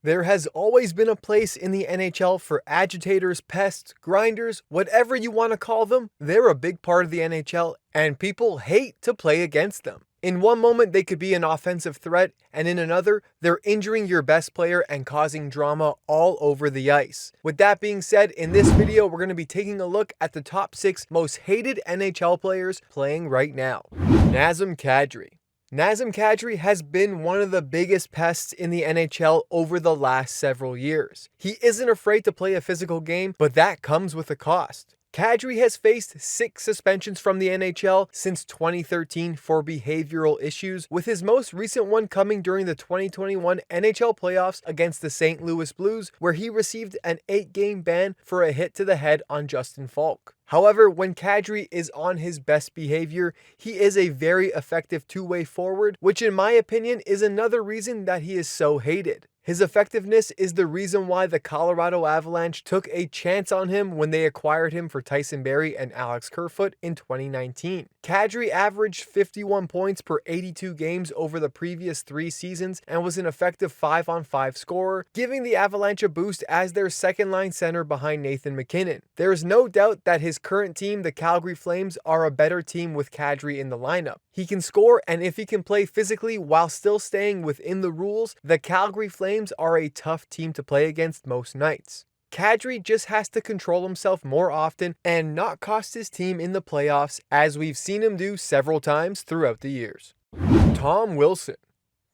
There has always been a place in the NHL for agitators, pests, grinders, whatever you want to call them. They're a big part of the NHL, and people hate to play against them. In one moment, they could be an offensive threat, and in another, they're injuring your best player and causing drama all over the ice. With that being said, in this video, we're going to be taking a look at the top 6 most hated NHL players playing right now. Nazem Kadri. Nazem Kadri has been one of the biggest pests in the NHL over the last several years. He isn't afraid to play a physical game, but that comes with a cost. Kadri has faced 6 suspensions from the NHL since 2013 for behavioral issues, with his most recent one coming during the 2021 NHL playoffs against the St. Louis Blues, where he received an 8-game ban for a hit to the head on Justin Falk. However, when Kadri is on his best behavior, he is a very effective two-way forward, which in my opinion is another reason that he is so hated. His effectiveness is the reason why the Colorado Avalanche took a chance on him when they acquired him for Tyson Barrie and Alex Kerfoot in 2019. Kadri averaged 51 points per 82 games over the previous 3 seasons and was an effective 5-on-5 scorer, giving the Avalanche a boost as their second-line center behind Nathan MacKinnon. There is no doubt that his current team, the Calgary Flames, are a better team with Kadri in the lineup. He can score, and if he can play physically while still staying within the rules, the Calgary Flames are a tough team to play against most nights. Kadri just has to control himself more often and not cost his team in the playoffs, as we've seen him do several times throughout the years. Tom Wilson.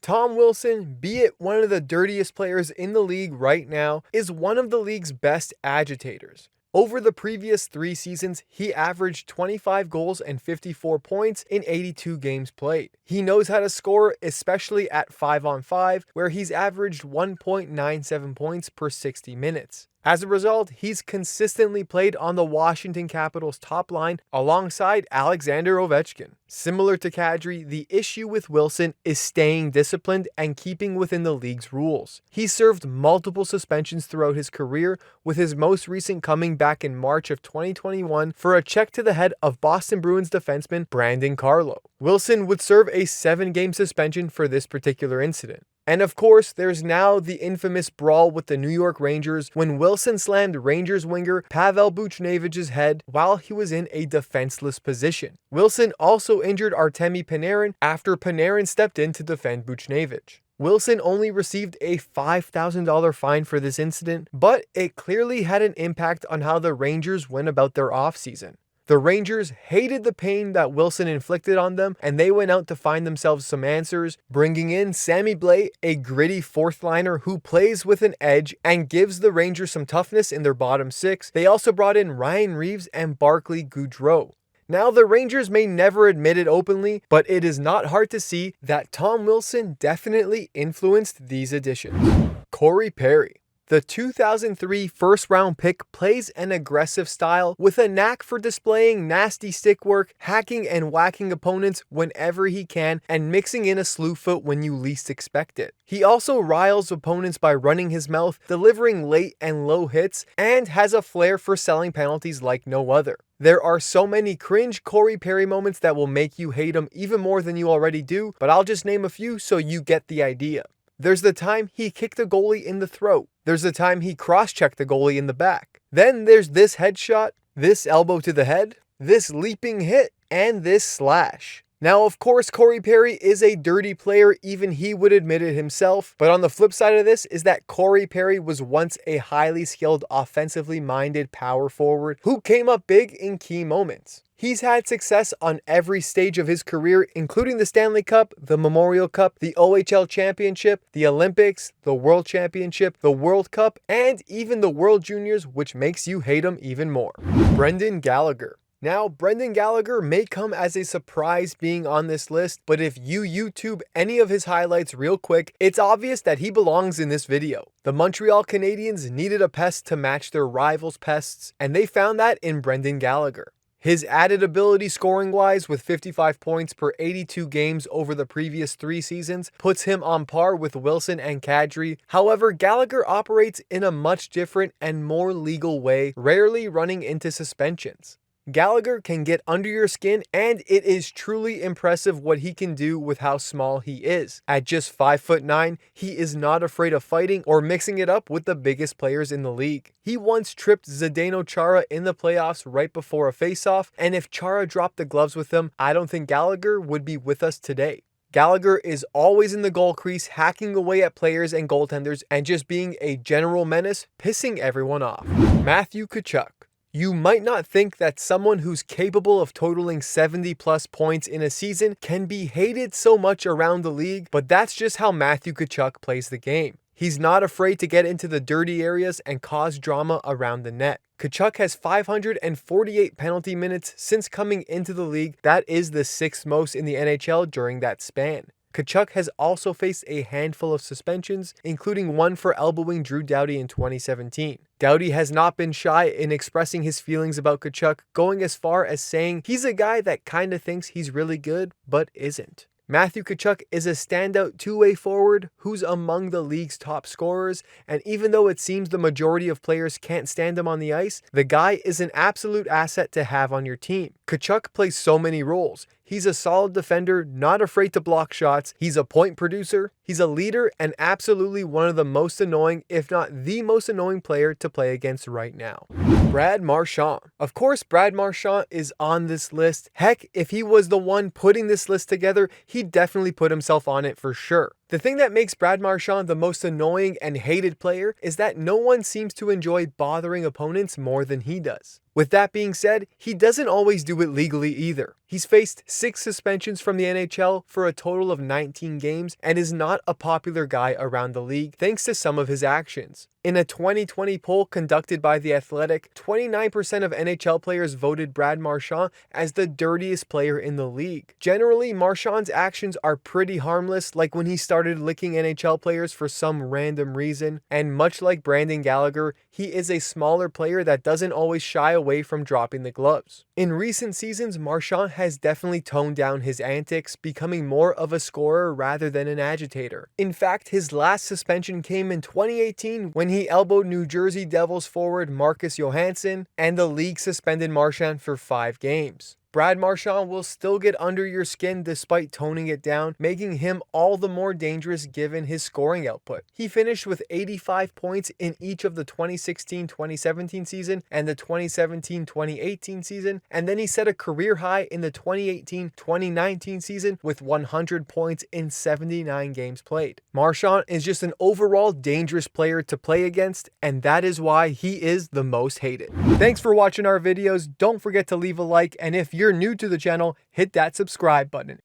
Tom Wilson, be it one of the dirtiest players in the league right now, is one of the league's best agitators. Over the previous 3 seasons, he averaged 25 goals and 54 points in 82 games played. He knows how to score, especially at 5-on-5, where he's averaged 1.97 points per 60 minutes. As a result, he's consistently played on the Washington Capitals' top line alongside Alexander Ovechkin. Similar to Kadri, the issue with Wilson is staying disciplined and keeping within the league's rules. He served multiple suspensions throughout his career, with his most recent coming back in March of 2021 for a check to the head of Boston Bruins defenseman Brandon Carlo. Wilson would serve a 7-game suspension for this particular incident. And of course, there's now the infamous brawl with the New York Rangers when Wilson slammed Rangers winger Pavel Buchnevich's head while he was in a defenseless position. Wilson also injured Artemi Panarin after Panarin stepped in to defend Buchnevich. Wilson only received a $5,000 fine for this incident, but it clearly had an impact on how the Rangers went about their offseason. The Rangers hated the pain that Wilson inflicted on them, and they went out to find themselves some answers, bringing in Sammy Blais, a gritty 4th liner who plays with an edge and gives the Rangers some toughness in their bottom 6. They also brought in Ryan Reeves and Barclay Goodrow. Now, the Rangers may never admit it openly, but it is not hard to see that Tom Wilson definitely influenced these additions. Corey Perry. The 2003 first-round pick plays an aggressive style with a knack for displaying nasty stick work, hacking and whacking opponents whenever he can, and mixing in a slew foot when you least expect it. He also riles opponents by running his mouth, delivering late and low hits, and has a flair for selling penalties like no other. There are so many cringe Corey Perry moments that will make you hate him even more than you already do, but I'll just name a few so you get the idea. There's the time he kicked the goalie in the throat. There's the time he cross-checked the goalie in the back. Then there's this headshot, this elbow to the head, this leaping hit, and this slash. Now, of course, Corey Perry is a dirty player, even he would admit it himself, but on the flip side of this is that Corey Perry was once a highly skilled, offensively minded power forward who came up big in key moments. He's had success on every stage of his career, including the Stanley Cup, the Memorial Cup, the OHL Championship, the Olympics, the World Championship, the World Cup, and even the World Juniors, which makes you hate him even more. Brendan Gallagher. Now, Brendan Gallagher may come as a surprise being on this list, but if you YouTube any of his highlights real quick, it's obvious that he belongs in this video. The Montreal Canadiens needed a pest to match their rivals' pests, and they found that in Brendan Gallagher. His added ability scoring-wise with 55 points per 82 games over the previous 3 seasons puts him on par with Wilson and Kadri. However, Gallagher operates in a much different and more legal way, rarely running into suspensions. Gallagher can get under your skin, and it is truly impressive what he can do with how small he is. At just 5'9", he is not afraid of fighting or mixing it up with the biggest players in the league. He once tripped Zdeno Chara in the playoffs right before a faceoff, and if Chara dropped the gloves with him, I don't think Gallagher would be with us today. Gallagher is always in the goal crease, hacking away at players and goaltenders, and just being a general menace, pissing everyone off. Matthewchuk. You might not think that someone who's capable of totaling 70+ points in a season can be hated so much around the league, but that's just how Matthewchuk plays the game. He's not afraid to get into the dirty areas and cause drama around the net. Tkachuk has 548 penalty minutes since coming into the league. That is the 6th most in the NHL during that span. Tkachuk has also faced a handful of suspensions, including one for elbowing Drew Doughty in 2017. Doughty has not been shy in expressing his feelings about Tkachuk, going as far as saying he's a guy that kinda thinks he's really good, but isn't. Matthewchuk is a standout two-way forward who's among the league's top scorers, and even though it seems the majority of players can't stand him on the ice, the guy is an absolute asset to have on your team. Tkachuk plays so many roles. He's a solid defender, not afraid to block shots. He's a point producer. He's a leader and absolutely one of the most annoying, if not the most annoying player to play against right now. Brad Marchant. Of course, Brad Marchant is on this list. Heck, if he was the one putting this list together, he'd definitely put himself on it for sure. The thing that makes Brad Marchant the most annoying and hated player is that no one seems to enjoy bothering opponents more than he does. With that being said, he doesn't always do it legally either. He's faced 6 suspensions from the NHL for a total of 19 games and is not a popular guy around the league thanks to some of his actions. In a 2020 poll conducted by The Athletic, 29% of NHL players voted Brad Marchant as the dirtiest player in the league. Generally, Marchant's actions are pretty harmless, like when he started licking NHL players for some random reason, and much like Brandon Gallagher, he is a smaller player that doesn't always shy away from dropping the gloves. In recent seasons, Marchant has definitely toned down his antics, becoming more of a scorer rather than an agitator. In fact, his last suspension came in 2018 when he elbowed New Jersey Devils forward Marcus Johansson, and the league suspended Marchant for 5 games. Brad Marchant will still get under your skin despite toning it down, making him all the more dangerous given his scoring output. He finished with 85 points in each of the 2016-2017 season and the 2017-2018 season, and then he set a career high in the 2018-2019 season with 100 points in 79 games played. Marchant is just an overall dangerous player to play against, and that is why he is the most hated. Thanks for watching our videos. Don't forget to leave a like, and if you're new to the channel, hit that subscribe button.